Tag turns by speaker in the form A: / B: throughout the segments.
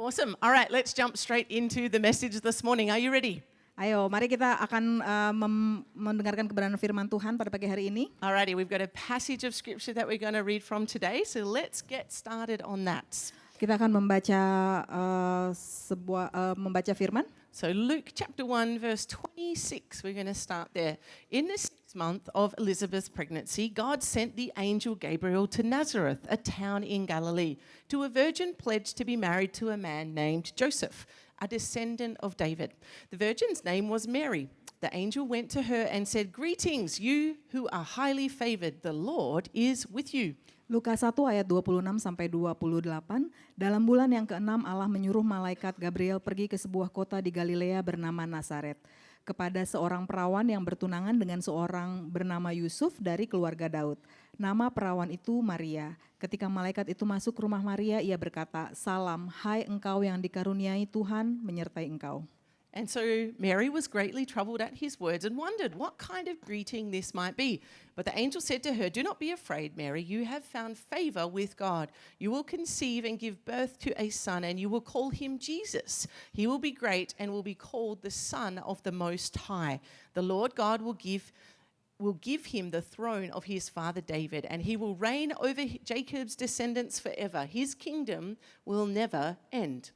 A: Awesome. All right, let's jump straight into the message this morning. Are you ready?
B: Ayo, mari kita akan mendengarkan kebenaran firman Tuhan pada pagi hari ini.
A: Alrighty, we've got a passage of scripture that we're going to read from today, so let's get started on that.
B: Kita akan membaca membaca firman.
A: So Luke chapter 1 verse 26, we're going to start there. In the 6th month of Elizabeth's pregnancy, God sent the angel Gabriel to Nazareth, a town in Galilee, to a virgin pledged to be married to a man named Joseph, a descendant of David. The virgin's name was Mary. The angel went to her and said, "Greetings, you who are highly favored. The Lord is with you."
B: Lukas 1 ayat 26 sampai 28, dalam bulan yang ke-6 Allah menyuruh malaikat Gabriel pergi ke sebuah kota di Galilea bernama Nazaret, kepada seorang perawan yang bertunangan dengan seorang bernama Yusuf dari keluarga Daud. Nama perawan itu Maria. Ketika malaikat itu masuk ke rumah Maria, ia berkata, "Salam, hai engkau yang dikaruniai Tuhan menyertai engkau."
A: And so Mary was greatly troubled at his words and wondered what kind of greeting this might be. But the angel said to her, "Do not be afraid, Mary. You have found favor with God. You will conceive and give birth to a son, and you will call him Jesus. He will be great and will be called the Son of the Most High. The Lord God will give him the throne of his father David, and he will reign over Jacob's descendants forever. His kingdom will never end."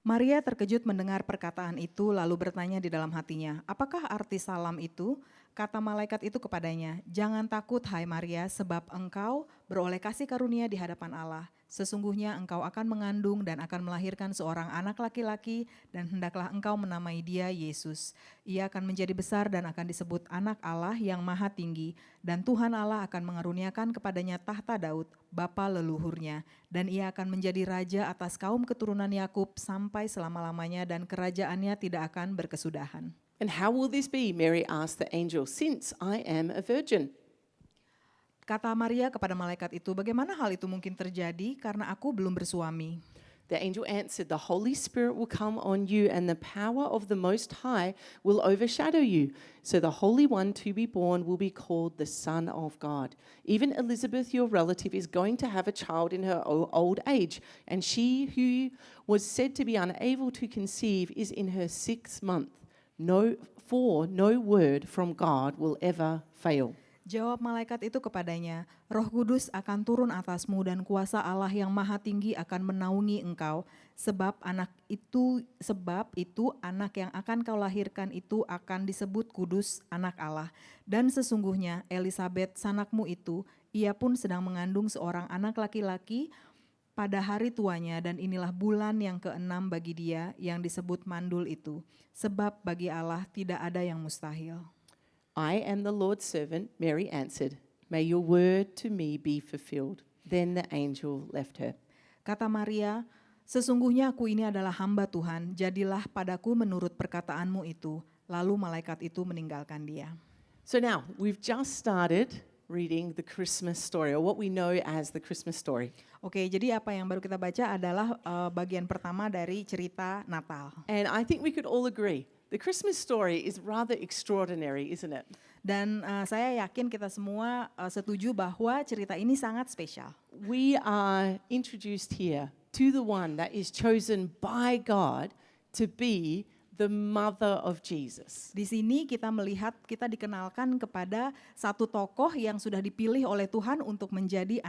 B: Maria terkejut mendengar perkataan itu lalu bertanya di dalam hatinya, "Apakah arti salam itu?" Kata malaikat itu kepadanya, "Jangan takut hai Maria, sebab engkau beroleh kasih karunia di hadapan Allah. Sesungguhnya engkau akan mengandung dan akan melahirkan seorang anak laki-laki dan hendaklah engkau menamai dia Yesus. Ia akan menjadi besar dan akan disebut anak Allah yang maha tinggi, dan Tuhan Allah akan mengaruniakan kepadanya tahta Daud, bapa leluhurnya, dan ia akan menjadi raja atas kaum keturunan Yakub sampai selama-lamanya, dan kerajaannya tidak akan berkesudahan."
A: And how will this be? Mary asked the angel, "Since I am a virgin."
B: Kata Maria kepada malaikat itu, "Bagaimana hal itu mungkin terjadi karena aku belum bersuami?"
A: The angel answered, "The Holy Spirit will come on you, and the power of the Most High will overshadow you. So the Holy One to be born will be called the Son of God. Even Elizabeth, your relative, is going to have a child in her old age, and she who was said to be unable to conceive is in her 6th month. No word from God will ever fail."
B: Jawab malaikat itu kepadanya, "Roh Kudus akan turun atasmu dan kuasa Allah yang maha tinggi akan menaungi engkau, sebab itu anak yang akan kau lahirkan itu akan disebut kudus, anak Allah. Dan sesungguhnya Elisabet sanakmu itu, ia pun sedang mengandung seorang anak laki-laki pada hari tuanya, dan inilah bulan yang ke-6 bagi dia yang disebut mandul itu, sebab bagi Allah tidak ada yang mustahil."
A: "I am the Lord's servant," Mary answered. "May your word to me be fulfilled." Then the angel left her.
B: Kata Maria, "Sesungguhnya aku ini adalah hamba Tuhan, jadilah padaku menurut perkataanmu itu." Lalu malaikat itu meninggalkan dia.
A: So now, we've just started reading the Christmas story, or what we know as the Christmas story.
B: Oke, jadi apa yang baru kita baca adalah bagian pertama dari cerita Natal.
A: And I think we could all agree, the Christmas story is rather extraordinary, isn't it?
B: Dan saya yakin kita semua setuju bahwa cerita ini sangat spesial.
A: We are introduced here to the one that is chosen by God to be the mother of Jesus.
B: Di sini kita melihat, kita dikenalkan kepada satu tokoh yang sudah dipilih oleh Tuhan untuk menjadi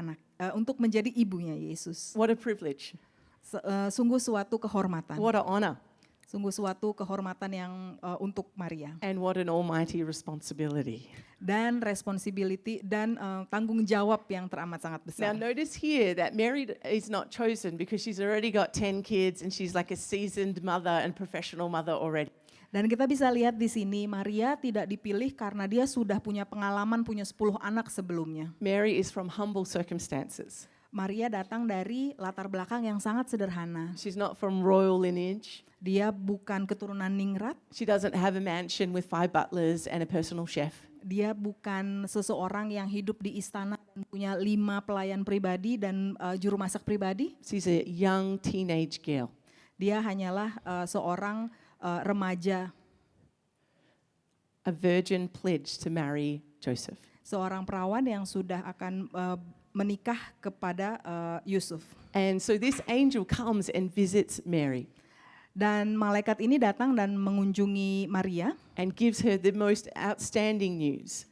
B: untuk menjadi ibunya Yesus.
A: What a privilege.
B: Sungguh suatu kehormatan.
A: What an honor.
B: Sungguh suatu kehormatan yang untuk Maria.
A: And what an almighty responsibility.
B: Dan responsibility dan tanggung jawab yang teramat sangat
A: Now
B: besar.
A: notice here that Mary is not chosen because she's already got 10 kids and she's like a seasoned mother and professional mother already.
B: Dan kita bisa lihat di sini Maria tidak dipilih karena dia sudah punya pengalaman, punya 10 anak sebelumnya.
A: Mary is from humble circumstances.
B: Maria datang dari latar belakang yang sangat sederhana.
A: She's not from royal lineage.
B: Dia bukan keturunan ningrat,
A: She doesn't have a mansion with 5 butlers and a personal chef.
B: dia bukan seseorang yang hidup di istana dan punya 5 pelayan pribadi dan juru masak pribadi.
A: She's a young teenage girl.
B: Dia hanyalah seorang remaja,
A: A virgin pledged to marry Joseph.
B: seorang perawan yang sudah akan menikah kepada Yusuf.
A: And so this angel comes and visits Mary
B: Dan malaikat ini datang dan mengunjungi Maria
A: and gives her the most outstanding news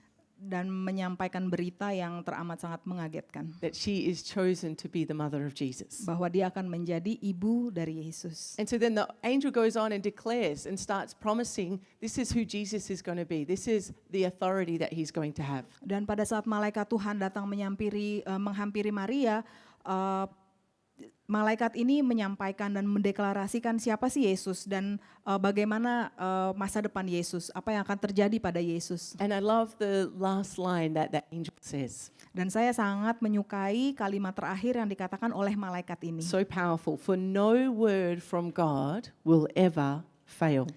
B: dan menyampaikan berita yang teramat sangat mengagetkan.
A: that she is chosen to be the mother of Jesus.
B: Bahwa dia akan menjadi ibu dari Yesus.
A: And so then the angel goes on and declares and starts promising this is who Jesus is going to be. This is the authority that he's going to have.
B: Dan pada saat malaikat Tuhan datang menghampiri Maria, malaikat ini menyampaikan dan mendeklarasikan siapa sih Yesus dan bagaimana masa depan Yesus, apa yang akan terjadi pada Yesus.
A: And I love the last line that that angel says.
B: Dan saya sangat menyukai kalimat terakhir yang dikatakan oleh malaikat ini.
A: So powerful. For no word from God will ever fail.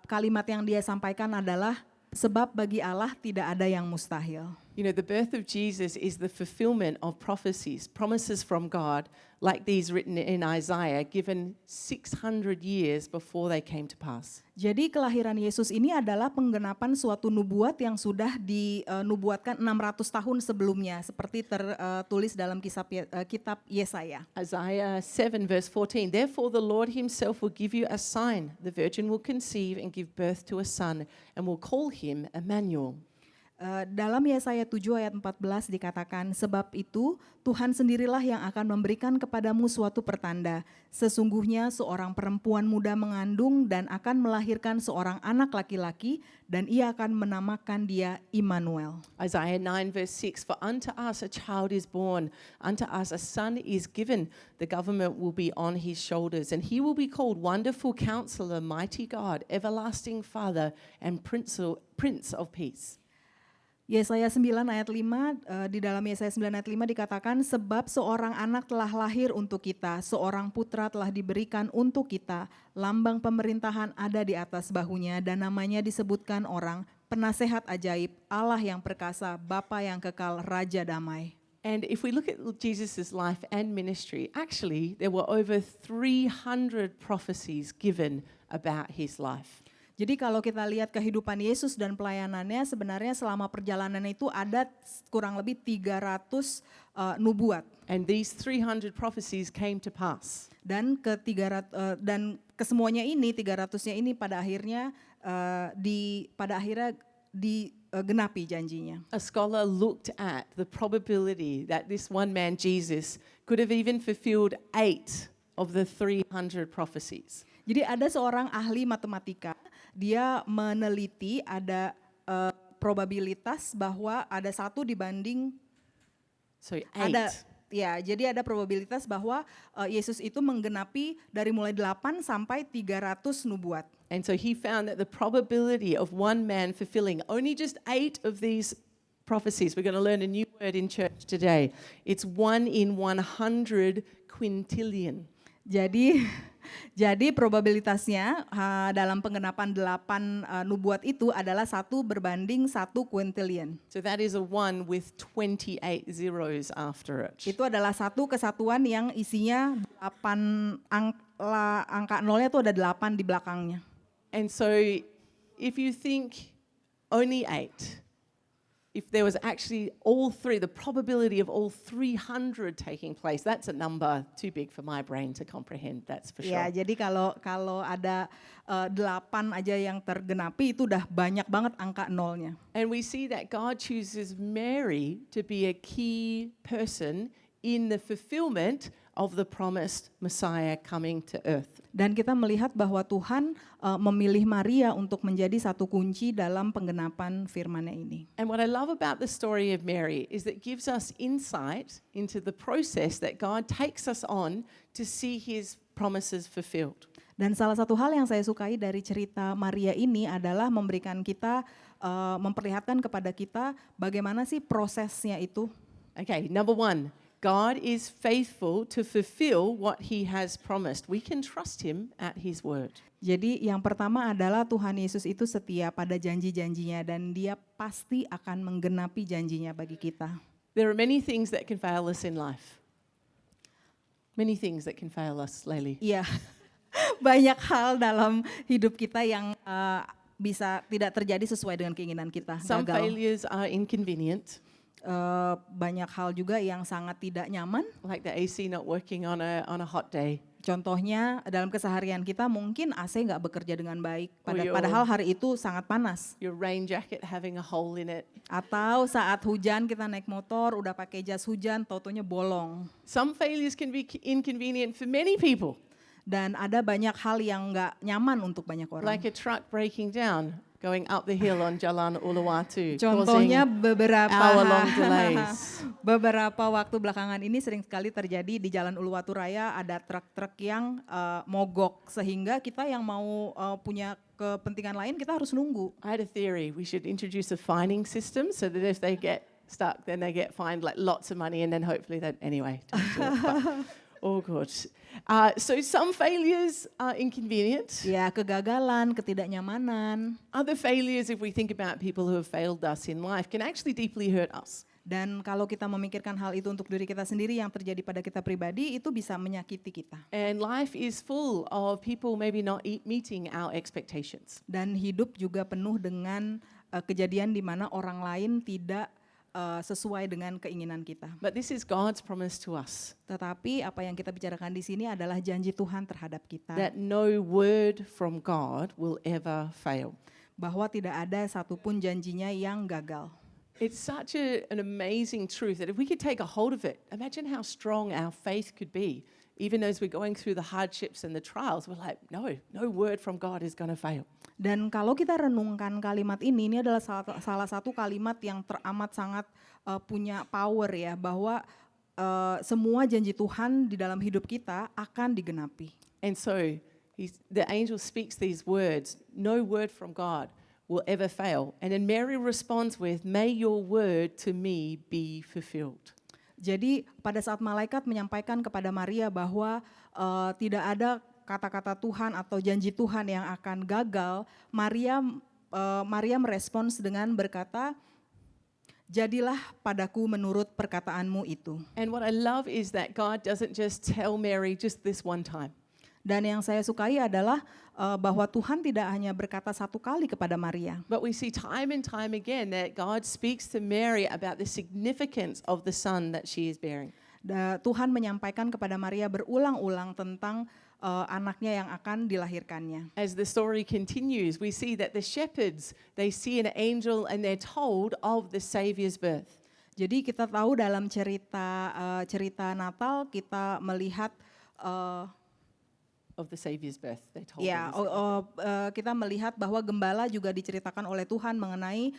B: Kalimat yang dia sampaikan adalah sebab bagi Allah tidak ada yang mustahil.
A: You know, the birth of Jesus is the fulfillment of prophecies, promises from God, like these written in Isaiah, given 600 years before they came to pass.
B: Jadi kelahiran Yesus ini adalah penggenapan suatu nubuat yang sudah dinubuatkan 600 tahun sebelumnya, seperti tertulis dalam kitab Yesaya.
A: Isaiah 7 verse 14, therefore the Lord himself will give you a sign. The virgin will conceive and give birth to a son and will call him Emmanuel.
B: Dalam Yesaya 7 ayat 14 dikatakan, sebab itu Tuhan sendirilah yang akan memberikan kepadamu suatu pertanda. Sesungguhnya seorang perempuan muda mengandung dan akan melahirkan seorang anak laki-laki dan ia akan menamakan dia Immanuel.
A: Isaiah 9 verse 6, for unto us a child is born, unto us a son is given. The government will be on his shoulders and he will be called Wonderful Counselor, Mighty God, Everlasting Father and Prince of Peace.
B: Yesaya 9 ayat 5, di dalam Yesaya 9 ayat 5 dikatakan, sebab seorang anak telah lahir untuk kita, seorang putra telah diberikan untuk kita, lambang pemerintahan ada di atas bahunya dan namanya disebutkan orang, penasehat ajaib, Allah yang perkasa, Bapa yang kekal, Raja damai.
A: And if we look at Jesus' life and ministry, actually there were over 300 prophecies given about his life.
B: Jadi kalau kita lihat kehidupan Yesus dan pelayanannya, sebenarnya selama perjalanan itu ada kurang lebih 300 nubuat.
A: And these 300 prophecies came to pass.
B: Dan kesemuanya ini 300-nya ini pada akhirnya digenapi janjinya.
A: A scholar looked at the probability that this one man Jesus could have even fulfilled 8 of the 300 prophecies.
B: Jadi ada seorang ahli matematika, dia meneliti ada probabilitas bahwa ada 1 dibanding
A: So 8.
B: jadi ada probabilitas bahwa Yesus itu menggenapi dari mulai 8 sampai 300 nubuat.
A: And so he found that the probability of one man fulfilling only just 8 of these prophecies, we're going to learn a new word in church today. It's 1 in 100 quintillion. Jadi probabilitasnya dalam penggenapan 8 nubuat itu adalah 1 berbanding 1 quintillion. So that is a 1 with 28 zeros after it.
B: Itu adalah satu kesatuan yang isinya 8 angka nolnya itu ada 8 di belakangnya.
A: And so if you think only 8, if there was actually all 3, the probability of all 300 taking place, that's a number too big for my brain to comprehend, that's for sure.
B: Ya, jadi kalau ada 8 aja yang tergenapi itu udah banyak banget angka nolnya.
A: And we see that God chooses Mary to be a key person in the fulfillment of the promised Messiah coming to earth.
B: Dan kita melihat bahwa Tuhan memilih Maria untuk menjadi satu kunci dalam penggenapan firman-Nya ini.
A: And what I love about the story of Mary is that it gives us insight into the process that God takes us on to see his promises fulfilled.
B: Dan salah satu hal yang saya sukai dari cerita Maria ini adalah memberikan kita, memperlihatkan kepada kita bagaimana sih prosesnya itu.
A: Okay, number 1. God is faithful to fulfill what he has promised. We can trust him at his word.
B: Jadi yang pertama adalah Tuhan Yesus itu setia pada janji-janjinya dan dia pasti akan menggenapi janjinya bagi kita.
A: There are many things that can fail us in life. Many things that can fail us, Leili.
B: Iya, banyak hal dalam hidup kita yang bisa tidak terjadi sesuai dengan keinginan kita,
A: Some
B: gagal.
A: failures are inconvenient.
B: banyak hal juga yang sangat tidak nyaman.
A: like the AC not working on a hot day.
B: Contohnya dalam keseharian kita mungkin AC nggak bekerja dengan baik,
A: Oh,
B: padahal hari itu sangat panas.
A: Your rain jacket having a hole in it.
B: Atau saat hujan kita naik motor udah pakai jas hujan, taunya bolong.
A: Some failures can be inconvenient for many people,
B: Dan ada banyak hal yang nggak nyaman untuk banyak orang.
A: like a truck breaking down going up the hill on Jalan Uluwatu,
B: Contohnya
A: causing hour-long delays.
B: beberapa waktu belakangan ini sering sekali terjadi di Jalan Uluwatu Raya, ada truk-truk yang mogok sehingga kita yang mau punya kepentingan lain kita harus nunggu.
A: I had a theory we should introduce a fining system so that if they get stuck, then they get fined like lots of money, and then hopefully that anyway. Don't do it, but all good. So some failures are inconvenient.
B: Ya, kegagalan, ketidaknyamanan.
A: Other failures, if we think about people who have failed us in life, can actually deeply hurt us.
B: Dan kalau kita memikirkan hal itu untuk diri kita sendiri yang terjadi pada kita pribadi, itu bisa menyakiti kita.
A: And life is full of people maybe not meeting our expectations.
B: Dan hidup juga penuh dengan kejadian di mana orang lain tidak sesuai dengan keinginan kita.
A: But this is God's promise to us,
B: Tetapi apa yang kita bicarakan di sini adalah janji Tuhan terhadap kita.
A: that no word from God will ever fail.
B: Bahwa tidak ada satupun janjinya yang gagal.
A: It's such an amazing truth that if we could take a hold of it, imagine how strong our faith could be. Even as we're going through the hardships and the trials, we're like, no word from God is going to fail.
B: Dan kalau kita renungkan kalimat ini adalah salah satu kalimat yang teramat sangat punya power ya, bahwa semua janji Tuhan di dalam hidup kita akan digenapi.
A: And so the angel speaks these words, no word from God will ever fail. And then Mary responds with, may your word to me be fulfilled.
B: Jadi pada saat malaikat menyampaikan kepada Maria bahwa tidak ada kata-kata Tuhan atau janji Tuhan yang akan gagal, Maria merespons dengan berkata, jadilah padaku menurut perkataanmu itu.
A: And what I love is that God doesn't just tell Mary just this one time.
B: Dan yang saya sukai adalah bahwa Tuhan tidak hanya berkata satu kali kepada Maria.
A: But we see time and time again that God speaks to Mary about the significance of the son that she is bearing.
B: Tuhan menyampaikan kepada Maria berulang-ulang tentang anaknya yang akan dilahirkannya.
A: As the story continues, we see that the shepherds, they see an angel and they're told of the Savior's birth.
B: Jadi kita tahu dalam cerita Natal kita melihat
A: Of the Savior's birth, they're told.
B: ya kita melihat bahwa gembala juga diceritakan oleh Tuhan mengenai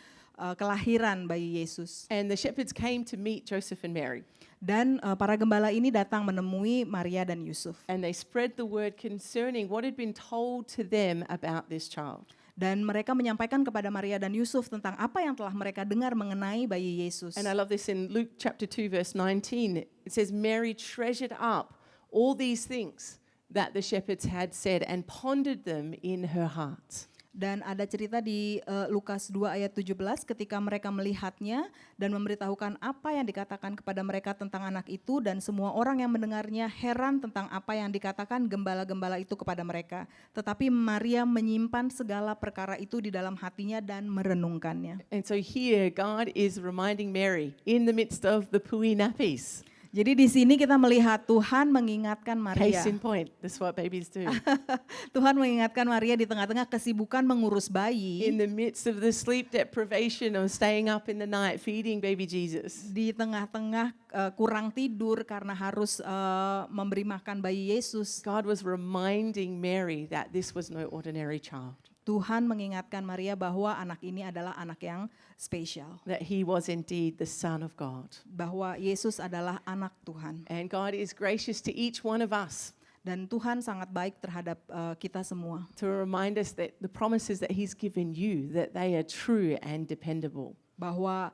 B: kelahiran bayi Yesus.
A: And the shepherds came to meet Joseph and Mary.
B: Dan para gembala ini datang menemui Maria dan Yusuf.
A: And they spread the word concerning what had been told to them about this child.
B: Dan mereka menyampaikan kepada Maria dan Yusuf tentang apa yang telah mereka dengar mengenai bayi Yesus.
A: And I love this in Luke chapter 2 verse 19. It says, Mary treasured up all these things that the shepherds had said and pondered them in her heart.
B: Dan ada cerita di Lukas 2 ayat 17 ketika mereka melihatnya dan memberitahukan apa yang dikatakan kepada mereka tentang anak itu, dan semua orang yang mendengarnya heran tentang apa yang dikatakan gembala-gembala itu kepada mereka. Tetapi Maria menyimpan segala perkara itu di dalam hatinya dan merenungkannya.
A: And so here God is reminding Mary in the midst of the pui nappies.
B: Jadi di sini kita melihat Tuhan mengingatkan Maria.
A: Case in point, that's what babies do.
B: Tuhan mengingatkan Maria di tengah-tengah kesibukan mengurus bayi.
A: In the midst of the sleep deprivation of staying up in the night feeding baby Jesus.
B: Di tengah-tengah kurang tidur karena harus memberi makan bayi Yesus.
A: God was reminding Mary that this was no ordinary child.
B: Tuhan mengingatkan Maria bahwa anak ini adalah anak yang spesial.
A: That he was indeed the Son of God.
B: Bahwa Yesus adalah anak Tuhan.
A: And God is gracious to each one of us.
B: Dan Tuhan sangat baik terhadap kita semua.
A: To remind us that the promises that he's given you, that they are true and dependable.
B: Bahwa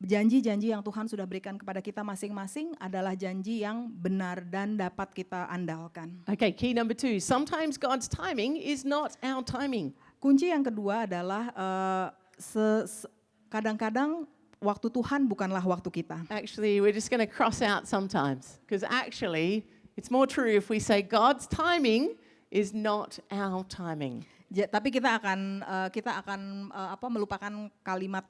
B: janji-janji yang Tuhan sudah berikan kepada kita masing-masing adalah janji yang benar dan dapat kita andalkan.
A: Okay, key number 2. Sometimes God's timing is not our timing.
B: Kunci yang kedua adalah kadang-kadang waktu Tuhan bukanlah waktu kita.
A: Actually, we're just going to cross out sometimes. Because actually, it's more true if we say God's timing is not our timing.
B: Tapi kita akan melupakan kalimat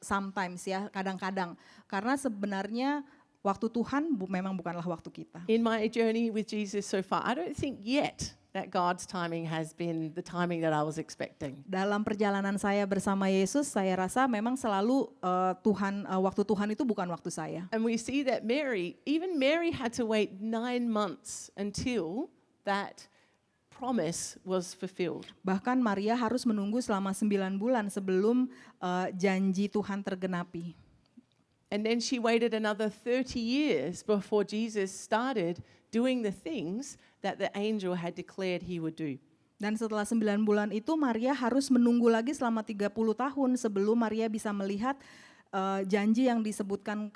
B: sometimes ya, kadang-kadang. Karena sebenarnya waktu Tuhan memang bukanlah waktu kita.
A: In my journey with Jesus so far, I don't think yet that God's timing has been the timing that I was expecting.
B: Dalam perjalanan saya bersama Yesus, saya rasa memang selalu waktu Tuhan itu bukan waktu saya.
A: And we see that even Mary had to wait 9 months until that promise was fulfilled.
B: Bahkan Maria harus menunggu selama 9 bulan sebelum janji Tuhan tergenapi.
A: And then she waited another 30 years before Jesus started doing the things that the angel had declared he would do.
B: Dan setelah 9 bulan itu Maria harus menunggu lagi selama 30 tahun sebelum Maria bisa melihat janji yang disebutkan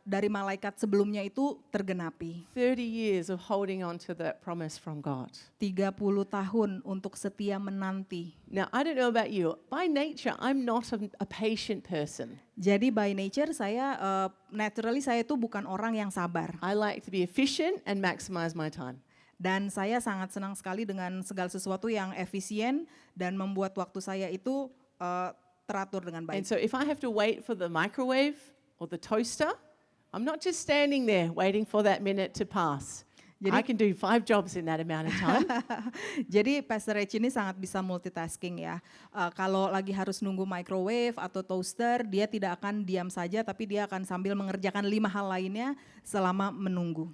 B: dari malaikat sebelumnya itu tergenapi.
A: 30 years of holding on to that promise from God.
B: 30 tahun untuk setia menanti.
A: Now, I don't know about you. By nature, I'm not a patient person.
B: Jadi by nature saya, naturally saya itu bukan orang yang sabar.
A: I like to be efficient and maximize my time.
B: Dan saya sangat senang sekali dengan segala sesuatu yang efisien dan membuat waktu saya itu teratur dengan
A: And
B: baik.
A: so if I have to wait for the microwave or the toaster, I'm not just standing there waiting for that minute to pass. I can do 5 jobs in that amount of time.
B: Jadi Pastor Rich ini sangat bisa multitasking ya. Kalau lagi harus nunggu microwave atau toaster, dia tidak akan diam saja, tapi dia akan sambil mengerjakan 5 hal lainnya selama menunggu.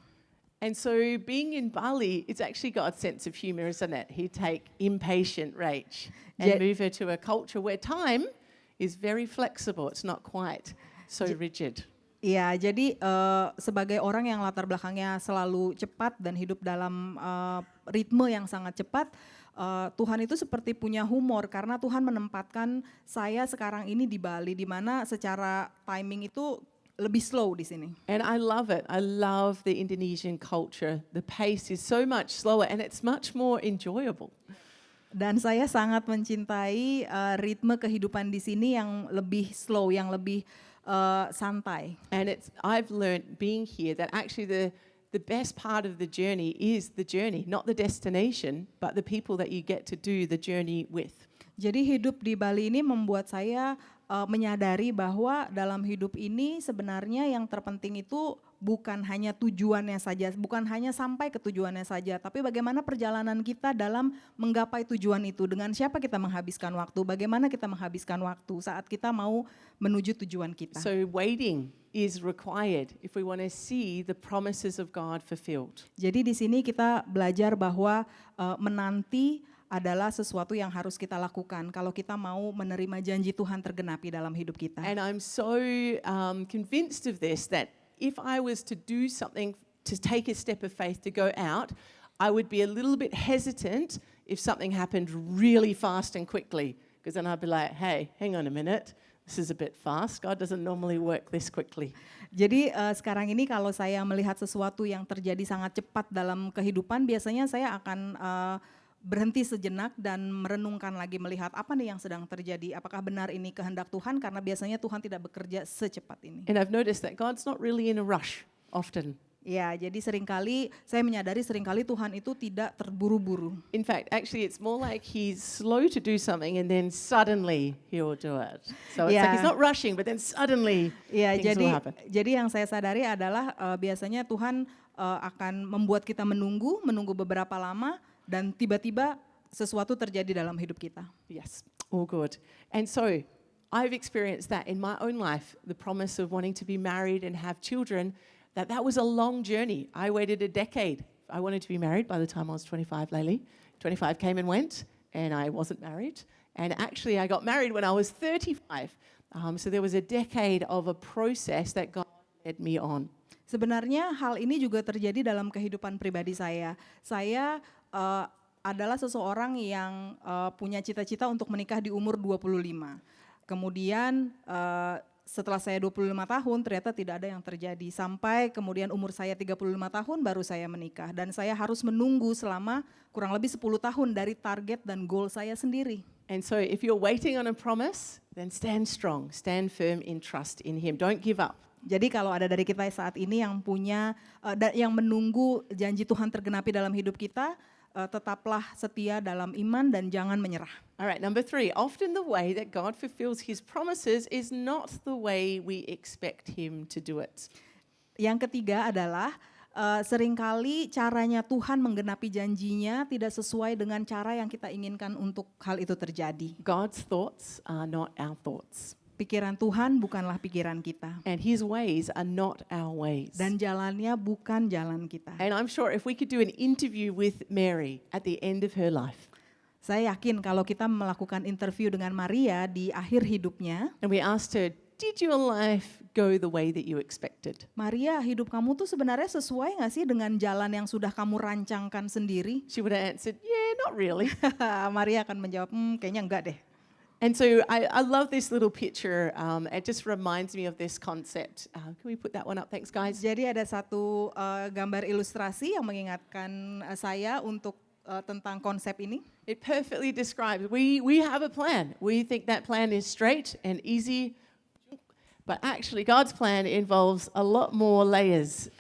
A: And so being in Bali, it's actually got a sense of humor, isn't it? He take impatient Rach and move her to a culture where time is very flexible. It's not quite so rigid.
B: Iya, jadi sebagai orang yang latar belakangnya selalu cepat dan hidup dalam ritme yang sangat cepat, Tuhan itu seperti punya humor karena Tuhan menempatkan saya sekarang ini di Bali, di mana secara timing itu lebih slow di sini.
A: And I love it. I love the Indonesian culture. The pace is so much slower and it's much more enjoyable.
B: Dan saya sangat mencintai ritme kehidupan di sini yang lebih slow, yang lebih santai.
A: And I've learned being here that actually the best part of the journey is the journey, not the destination, but the people that you get to do the journey with.
B: Jadi hidup di Bali ini membuat saya menyadari bahwa dalam hidup ini sebenarnya yang terpenting itu bukan hanya tujuannya saja, bukan hanya sampai ke tujuannya saja, tapi bagaimana perjalanan kita dalam menggapai tujuan itu, dengan siapa kita menghabiskan waktu, bagaimana kita menghabiskan waktu saat kita mau menuju tujuan kita.
A: So waiting is required if we want to see the promises of God fulfilled.
B: Jadi di sini kita belajar bahwa menanti adalah sesuatu yang harus kita lakukan kalau kita mau menerima janji Tuhan tergenapi dalam hidup kita.
A: And I'm so convinced of this that if I was to do something, to take a step of faith to go out, I would be a little bit hesitant if something happened really fast and quickly. Because then I'd be like, hey, hang on a minute, this is a bit fast. God doesn't normally work this quickly.
B: Jadi sekarang ini kalau saya melihat sesuatu yang terjadi sangat cepat dalam kehidupan, biasanya saya akan berhenti sejenak dan merenungkan lagi, melihat apa nih yang sedang terjadi, apakah benar ini kehendak Tuhan, karena biasanya Tuhan tidak bekerja secepat ini.
A: And I've noticed that God's not really in a rush often.
B: Ya, jadi saya menyadari seringkali Tuhan itu tidak terburu-buru.
A: In fact, actually it's more like he's slow to do something and then suddenly he'll do it. So it's like he's not rushing but then suddenly things will happen.
B: Jadi yang saya sadari adalah biasanya Tuhan akan membuat kita menunggu beberapa lama, dan tiba-tiba sesuatu terjadi dalam hidup kita.
A: Yes, all good. And so I've experienced that in my own life, the promise of wanting to be married and have children, that was a long journey. I waited a decade. I wanted to be married by the time I was 25, Layli. 25 came and went, and I wasn't married. And actually I got married when I was 35. So there was a decade of a process that God led me on.
B: Sebenarnya hal ini juga terjadi dalam kehidupan pribadi saya. Saya adalah seseorang yang punya cita-cita untuk menikah di umur 25. Kemudian setelah saya 25 tahun ternyata tidak ada yang terjadi. Sampai kemudian umur saya 35 tahun baru saya menikah. Dan saya harus menunggu selama kurang lebih 10 tahun dari target dan goal saya sendiri.
A: And so if you're waiting on a promise, then stand strong, stand firm in trust in Him. Don't give up.
B: Jadi kalau ada dari kita saat ini yang punya, yang menunggu janji Tuhan tergenapi dalam hidup kita, tetaplah setia dalam iman dan jangan menyerah.
A: All right, number 3. Often the way that God fulfills his promises is not the way we expect him to do it.
B: Yang ketiga adalah seringkali caranya Tuhan menggenapi janjinya tidak sesuai dengan cara yang kita inginkan untuk hal itu terjadi.
A: God's thoughts are not our thoughts,
B: Pikiran Tuhan bukanlah pikiran kita.
A: and his ways are not our ways.
B: Dan jalannya bukan jalan kita.
A: And I'm sure if we could do an interview with Mary at the end of her life,
B: Saya yakin kalau kita melakukan interview dengan Maria di akhir hidupnya,
A: and we asked her, did your life go the way that you expected?
B: Maria, hidup kamu tuh sebenarnya sesuai gak sih dengan jalan yang sudah kamu rancangkan sendiri?
A: She would have answered, yeah, not really.
B: Maria akan menjawab, kayaknya enggak deh.
A: And so I love this little picture. It just reminds me of this concept. Can we put that one up? Thanks, guys.
B: Jadi ada satu gambar ilustrasi yang mengingatkan saya untuk tentang konsep ini.
A: It perfectly describes, we have a plan. We think that plan is straight and easy. But actually, God's plan involves a lot more layers,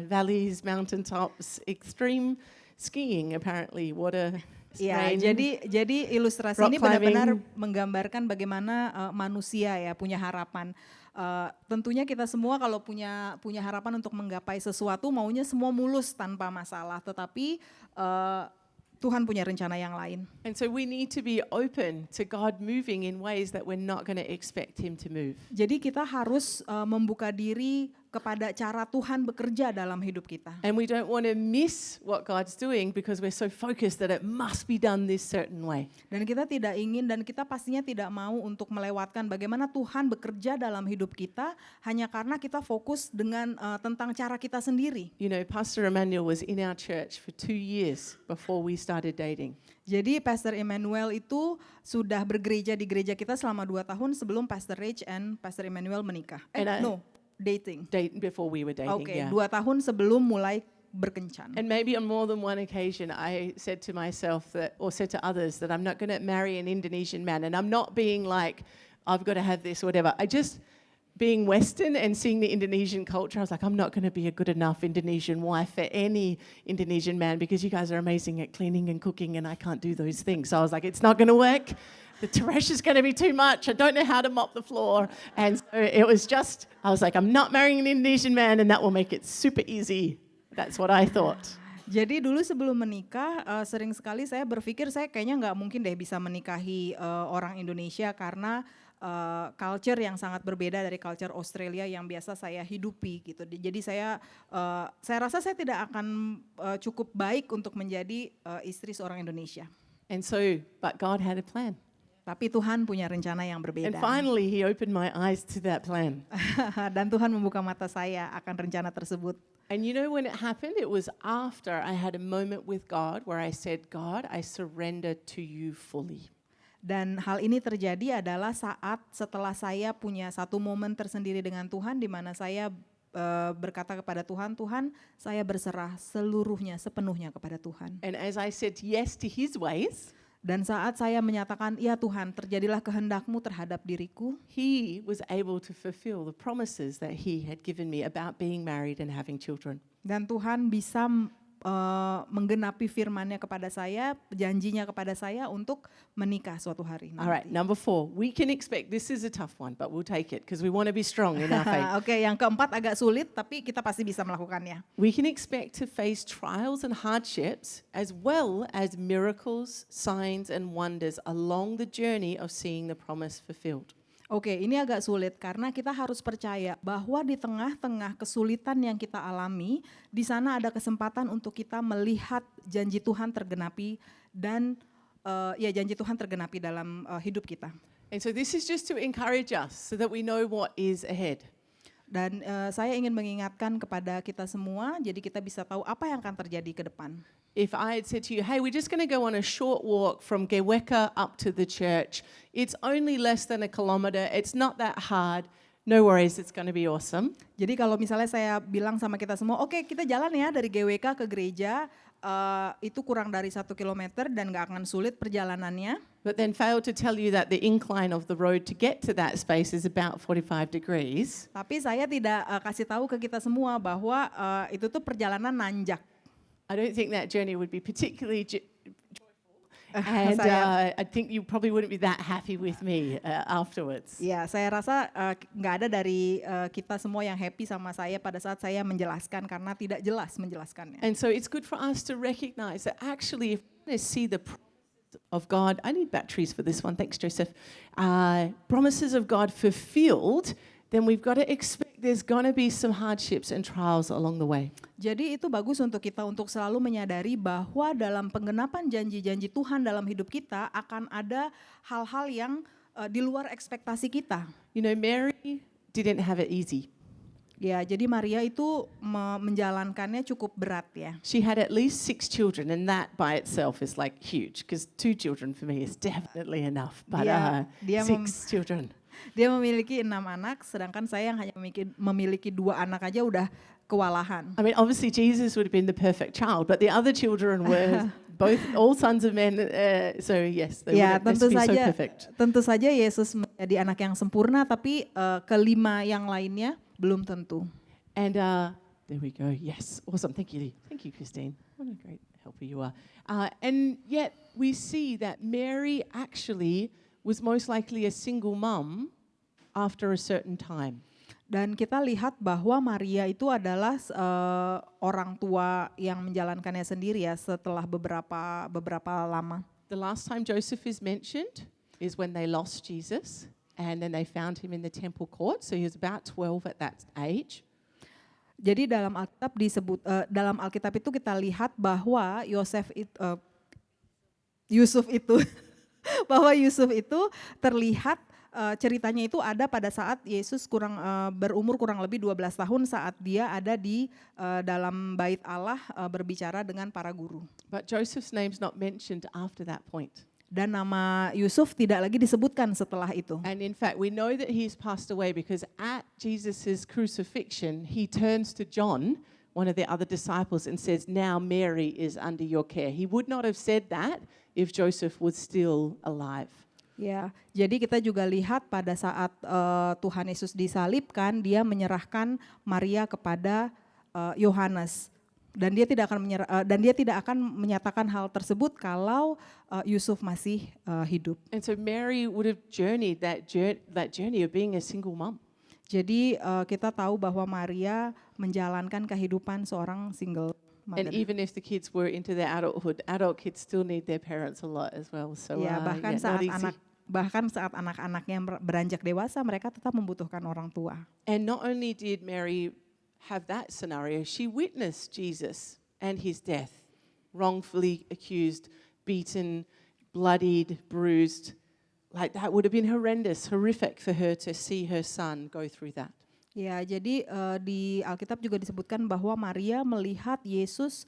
A: valleys, mountaintops, extreme skiing, apparently, water,
B: Ya,
A: rain.
B: jadi ilustrasi
A: rock
B: ini benar-benar
A: climbing.
B: menggambarkan bagaimana manusia ya punya harapan. Tentunya kita semua kalau punya harapan untuk menggapai sesuatu maunya semua mulus tanpa masalah. Tetapi Tuhan punya rencana yang lain.
A: And so we need to be open to God moving in ways that we're not going to expect him to move.
B: Jadi kita harus membuka diri kepada cara Tuhan bekerja dalam hidup kita.
A: And we don't want to miss what God's doing because we're so focused that it must be done this certain way.
B: Dan kita tidak ingin dan kita pastinya tidak mau untuk melewatkan bagaimana Tuhan bekerja dalam hidup kita hanya karena kita fokus dengan tentang cara kita sendiri.
A: You know, Pastor Emmanuel was in our church for 2 years before we started dating.
B: Jadi Pastor Emmanuel itu sudah bergereja di gereja kita selama 2 tahun sebelum Pastor Rich and Pastor Emmanuel menikah. Dating.
A: Before we were dating,
B: Oke,
A: yeah.
B: 2 tahun sebelum mulai berkencan.
A: And maybe on more than one occasion, I said to myself that, or said to others that I'm not going to marry an Indonesian man. And I'm not being like, I've got to have this or whatever. I just, being Western and seeing the Indonesian culture, I was like, I'm not going to be a good enough Indonesian wife for any Indonesian man because you guys are amazing at cleaning and cooking and I can't do those things. So I was like, it's not going to work. The trash is going to be too much. I don't know how to mop the floor. And so it was just, I was like, I'm not marrying an Indonesian man and that will make it super easy. That's what I thought.
B: Jadi dulu sebelum menikah sering sekali saya berpikir saya kayaknya nggak mungkin deh bisa menikahi orang Indonesia karena culture yang sangat berbeda dari culture Australia yang biasa saya hidupi gitu. Jadi saya rasa saya tidak akan cukup baik untuk menjadi istri seorang Indonesia.
A: And so, but God had a plan.
B: Tapi Tuhan punya rencana yang
A: And
B: berbeda.
A: finally, he opened my eyes to that plan.
B: Dan Tuhan membuka mata saya akan rencana tersebut.
A: And you know when it happened? It was after I had a moment with God where I said, God, I surrender to you fully.
B: Dan hal ini terjadi adalah saat setelah saya punya satu momen tersendiri dengan Tuhan di mana saya berkata kepada Tuhan, Tuhan saya berserah seluruhnya, sepenuhnya kepada Tuhan.
A: And as I said yes to his ways,
B: Dan saat saya menyatakan, ya Tuhan terjadilah kehendak-Mu terhadap diriku,
A: he was able to fulfill the promises that he had given me about being married and having children.
B: dan Tuhan bisa menggenapi firman-Nya kepada saya, janjinya kepada saya untuk menikah suatu hari
A: All right,
B: nanti.
A: number 4. We can expect, this is a tough one, but we'll take it because we want to be strong in our faith.
B: Oke, yang keempat agak sulit, tapi kita pasti bisa melakukannya.
A: We can expect to face trials and hardships as well as miracles, signs, and wonders along the journey of seeing the promise fulfilled.
B: Oke, ini agak sulit karena kita harus percaya bahwa di tengah-tengah kesulitan yang kita alami, di sana ada kesempatan untuk kita melihat janji Tuhan tergenapi dan janji Tuhan tergenapi dalam hidup kita.
A: And so this is just to encourage us so that we know what is ahead.
B: Dan saya ingin mengingatkan kepada kita semua, jadi kita bisa tahu apa yang akan terjadi ke depan.
A: If I had said to you, hey, we're just going to go on a short walk from Geweka up to the church. It's only less than 1 kilometer. It's not that hard. No worries, it's going to be awesome.
B: Jadi kalau misalnya saya bilang sama kita semua, oke kita jalan ya dari GWK ke gereja, itu kurang dari 1 kilometer dan gak akan sulit perjalanannya.
A: But then fail to tell you that the incline of the road to get to that space is about 45 degrees.
B: Tapi saya tidak kasih tahu ke kita semua bahwa itu tuh perjalanan nanjak.
A: I don't think that journey would be particularly joyful. And I think you probably wouldn't be that happy with me afterwards.
B: Ya, saya rasa nggak ada dari kita semua yang happy sama saya pada saat saya menjelaskan karena tidak jelas menjelaskannya.
A: And so it's good for us to recognize that actually if we see the promises of God, I need batteries for this one, thanks Joseph, promises of God fulfilled, then we've got to expect there's going to be some hardships and trials along the way.
B: Jadi itu bagus untuk kita untuk selalu menyadari bahwa dalam penggenapan janji-janji Tuhan dalam hidup kita akan ada hal-hal yang di luar ekspektasi kita.
A: You know, Mary didn't have it easy.
B: Ya, jadi Maria itu menjalankannya cukup berat ya.
A: She had at least 6 children, and that by itself is like huge, because 2 children for me is definitely enough, but
B: Dia
A: 6 children.
B: Dia memiliki 6 anak, sedangkan saya yang hanya memiliki 2 anak aja udah kewalahan.
A: I mean, obviously Jesus would have been the perfect child, but the other children were all sons of men. So yes, they
B: Ya,
A: wouldn't
B: tentu
A: be so
B: saja,
A: perfect.
B: tentu saja Yesus menjadi anak yang sempurna, tapi kelima yang lainnya belum tentu.
A: And there we go. Yes, awesome. Thank you, Christine. What a great helper you are. And yet we see that Mary actually was most likely a single mum after a certain time.
B: Dan kita lihat bahwa Maria itu adalah orang tua yang menjalankannya sendiri ya setelah beberapa lama.
A: The last time Joseph is mentioned is when they lost Jesus, and then they found him in the temple court. So he was about 12 at that age.
B: Jadi dalam Alkitab itu kita lihat bahwa Yusuf itu bahwa Yusuf itu terlihat ceritanya itu ada pada saat Yesus berumur kurang lebih 12 tahun saat dia ada di dalam bait Allah berbicara dengan para guru.
A: But Joseph's name's not mentioned after that point.
B: Dan nama Yusuf tidak lagi disebutkan setelah itu.
A: And in fact, we know that he's passed away because at Jesus' crucifixion, he turns to John, one of the other disciples, and says, "Now Mary is under your care." He would not have said that if Joseph was still alive.
B: Ya, jadi kita juga lihat pada saat Tuhan Yesus disalibkan, dia menyerahkan Maria kepada Yohanes, dan dia tidak akan menyatakan hal tersebut kalau Yusuf masih hidup.
A: And so Mary would have journeyed that journey of being a single mom.
B: Jadi kita tahu bahwa Maria menjalankan kehidupan seorang single mother.
A: And even if the kids were into their adulthood, adult kids still need their parents a lot as well. So
B: Ya, bahkan
A: not easy.
B: saat anak-anaknya beranjak dewasa, mereka tetap membutuhkan orang tua.
A: And not only did Mary have that scenario, she witnessed Jesus and his death, wrongfully accused, beaten, bloodied, bruised. Like that would have been horrific for her to see her son go through that.
B: Ya, jadi di Alkitab juga disebutkan bahwa Maria melihat Yesus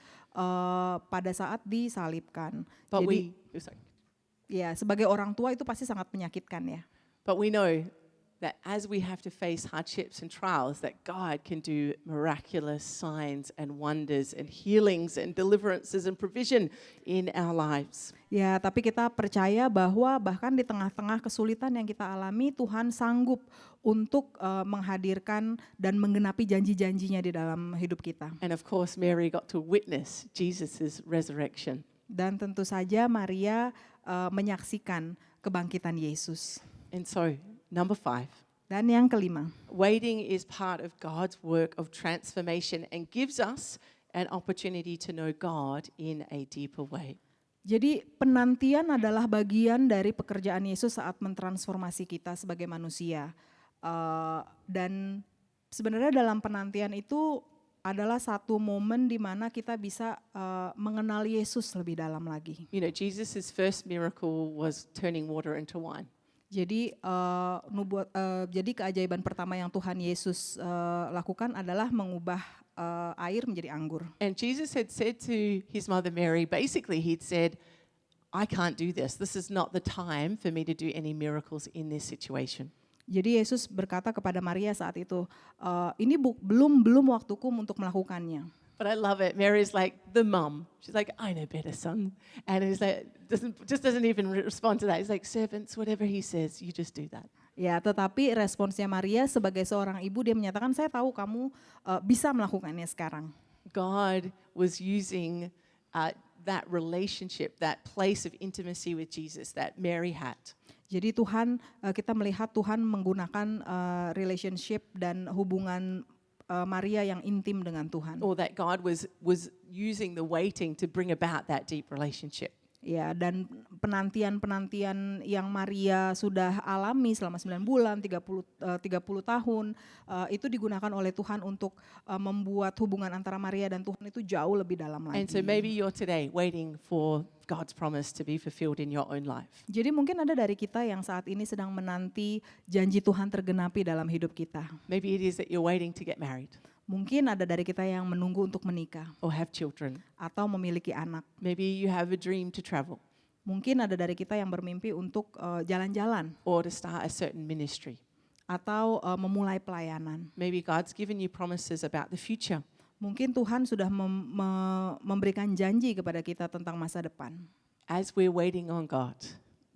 B: pada saat disalibkan.
A: But
B: Jadi, ya sebagai orang tua itu pasti sangat menyakitkan ya.
A: But we know that as we have to face hardships and trials, that God can do miraculous signs and wonders and healings and deliverances and provision in our lives.
B: Ya, tapi kita percaya bahwa bahkan di tengah-tengah kesulitan yang kita alami, Tuhan sanggup untuk menghadirkan dan menggenapi janji-janjinya di dalam hidup kita.
A: And of course, Mary got to witness Jesus' resurrection.
B: Dan tentu saja Maria menyaksikan kebangkitan Yesus.
A: And so, number 5.
B: Dan yang kelima,
A: Waiting is part of God's work of transformation and gives us an opportunity to know God in a deeper way.
B: jadi penantian adalah bagian dari pekerjaan Yesus saat mentransformasi kita sebagai manusia. Dan sebenarnya dalam penantian itu adalah satu momen di mana kita bisa mengenal Yesus lebih dalam lagi.
A: You know, Jesus' first miracle was turning water into wine.
B: Jadi jadi keajaiban pertama yang Tuhan Yesus lakukan adalah mengubah air menjadi anggur.
A: And Jesus had said to his mother Mary, basically he'd said, I can't do this. This is not the time for me to do any miracles in this situation.
B: Jadi Yesus berkata kepada Maria saat itu, ini belum waktuku untuk melakukannya.
A: But I love it. Mary's like the mum. She's like, I know better, son. And he's like, doesn't even respond to that. He's like, servants, whatever he says, you just do that.
B: Ya, tetapi responsnya Maria sebagai seorang ibu, dia menyatakan, saya tahu kamu bisa melakukannya sekarang.
A: God was using that relationship, that place of intimacy with Jesus that Mary had.
B: Jadi Tuhan, kita melihat Tuhan menggunakan relationship dan hubungan Maria yang intim dengan Tuhan.
A: Or that God was using the waiting to bring about that deep relationship.
B: Ya, dan penantian-penantian yang Maria sudah alami selama 9 bulan, 30 tahun, itu digunakan oleh Tuhan untuk membuat hubungan antara Maria dan Tuhan itu jauh lebih dalam lagi.
A: And so maybe you're today waiting for God's promise to be fulfilled in your own life.
B: Jadi mungkin ada dari kita yang saat ini sedang menanti janji Tuhan tergenapi dalam hidup kita.
A: Maybe it is that you're waiting to get married
B: Mungkin ada dari kita yang menunggu untuk menikah
A: or have children.
B: atau memiliki anak.
A: Maybe you have a dream to travel
B: Mungkin ada dari kita yang bermimpi untuk jalan-jalan
A: or to start a certain ministry.
B: atau memulai pelayanan.
A: Maybe God's given you promises about the future.
B: Mungkin Tuhan sudah memberikan janji kepada kita tentang masa depan.
A: As we're waiting on God,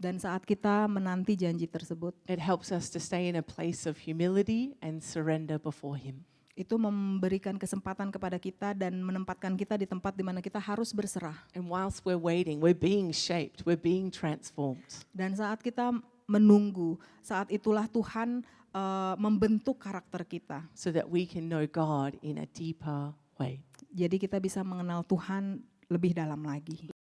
B: Dan saat kita menanti janji tersebut,
A: it helps us to stay in a place of humility and surrender before Him.
B: itu memberikan kesempatan kepada kita dan menempatkan kita di tempat di mana kita harus berserah.
A: And whilst we're waiting, we're being shaped, we're being transformed.
B: Dan saat kita menunggu, saat itulah Tuhan membentuk karakter kita.
A: So that we can know God in a deeper way.
B: Jadi kita bisa mengenal Tuhan lebih dalam lagi.